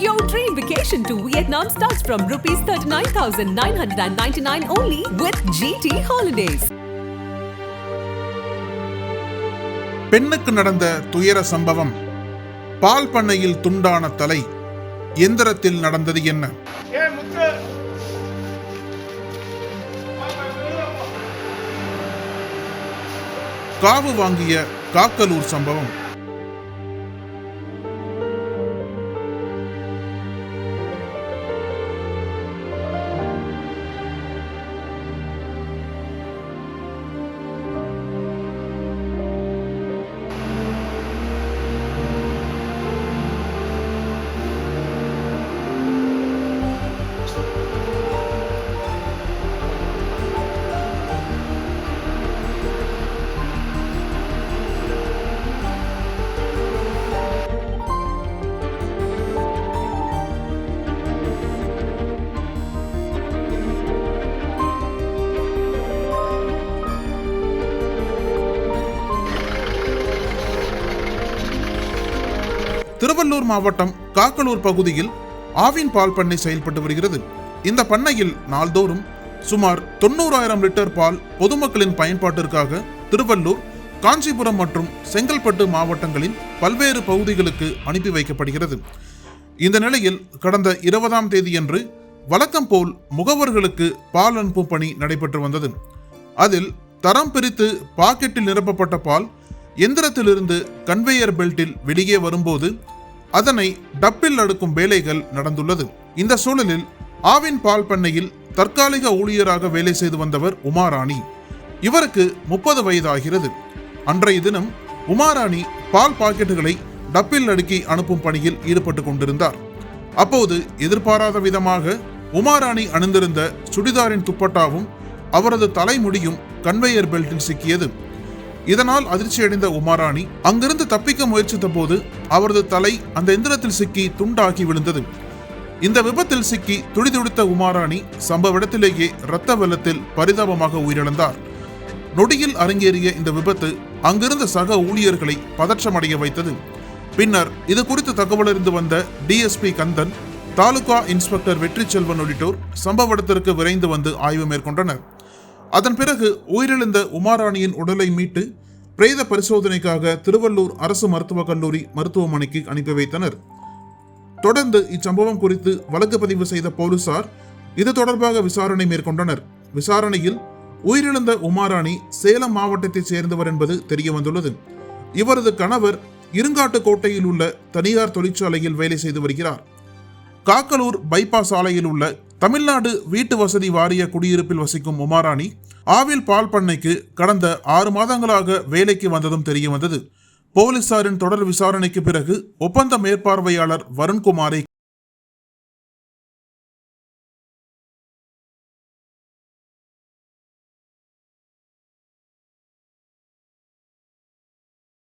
Your dream vacation to Vietnam starts from rupees 39,999 only with GT Holidays. பெண்ணுக்கு நடந்த துயர சம்பவம். பால் பண்ணையில் துண்டான தலை. எந்திரத்தில் நடந்தது என்ன? காவு வாங்கிய காக்கலூர் சம்பவம். திருவள்ளூர் மாவட்டம் காக்கலூர் பகுதியில் ஆவின் பால் பண்ணை செயல்பட்டு வருகிறது. இந்த பண்ணையில் நாள்தோறும் சுமார் 90,000 லிட்டர் பால் பொதுமக்களின் பயன்பாட்டிற்காக திருவள்ளூர், காஞ்சிபுரம் மற்றும் செங்கல்பட்டு மாவட்டங்களின் பல்வேறு பகுதிகளுக்கு அனுப்பி வைக்கப்படுகிறது. இந்த நிலையில் கடந்த 20ஆம் தேதியன்று வழக்கம் போல் முகவர்களுக்கு பால் அனுப்பும் பணி நடைபெற்று வந்தது. அதில் தரம் பிரித்து பாக்கெட்டில் நிரப்பப்பட்ட பால் எந்திரத்திலிருந்து கன்வேயர் பெல்ட்டில் வெளியே வரும்போது அதனை டப்பில் அடுக்கும் வேலைகள் நடந்துள்ளது. இந்த சூழலில் ஆவின் பால் பண்ணையில் தற்காலிக ஊழியராக வேலை செய்து வந்தவர் உமாராணி. இவருக்கு 30 வயது ஆகிறது. அன்றைய தினம் உமாராணி பால் பாக்கெட்டுகளை டப்பில் அடுக்கி அனுப்பும் பணியில் ஈடுபட்டு கொண்டிருந்தார். அப்போது எதிர்பாராத விதமாக உமாராணி அணிந்திருந்த சுடிதாரின் துப்பட்டாவும் அவரது தலைமுடியும் கன்வேயர் பெல்ட்டில் சிக்கியது. இதனால் அதிர்ச்சியடைந்த உமாராணி அங்கிருந்து தப்பிக்க முயற்சித்த போது அவரது தலை அந்த எந்திரத்தில் சிக்கி துண்டாகி விழுந்தது. இந்த விபத்தில் சிக்கி துடிதுடித்த உமாராணி சம்பவ இடத்திலேயே இரத்த வெள்ளத்தில் பரிதாபமாக உயிரிழந்தார். நொடியில் அரங்கேறிய இந்த விபத்து அங்கிருந்த சக ஊழியர்களை பதற்றமடைய வைத்தது. பின்னர் இது குறித்து தகவல் அறிந்து வந்த டிஎஸ்பி கந்தன், தாலுகா இன்ஸ்பெக்டர் வெற்றி செல்வன் உள்ளிட்டோர் சம்பவ இடத்திற்கு விரைந்து வந்து ஆய்வு மேற்கொண்டனர். அதன் பிறகு உயிரிழந்த உமாராணியின் உடலை மீட்டு பிரேத பரிசோதனைக்காக திருவள்ளூர் அரசு மருத்துவக் கல்லூரி மருத்துவமனைக்கு அனுப்பி வைத்தனர். தொடர்ந்து இச்சம்பவம் குறித்து வழக்கு பதிவு செய்த போலீசார் இது தொடர்பாக விசாரணை மேற்கொண்டனர். விசாரணையில் உயிரிழந்த உமாராணி சேலம் மாவட்டத்தைச் சேர்ந்தவர் என்பது தெரிய வந்துள்ளது. இவரது கணவர் இருங்காட்டுக்கோட்டையில் உள்ள தனியார் தொழிற்சாலையில் வேலை செய்து வருகிறார். காக்கலூர் பைபாஸ் சாலையில் உள்ள தமிழ்நாடு வீட்டு வசதி வாரிய குடியிருப்பில் வசிக்கும் உமாராணி ஆவில் பால் பண்ணைக்கு கடந்த 6 மாதங்களாக வேலைக்கு வந்ததும் தெரிய வந்தது. போலீசாரின் தொடர் விசாரணைக்கு பிறகு ஒப்பந்த மேற்பார்வையாளர் வருண்குமாரை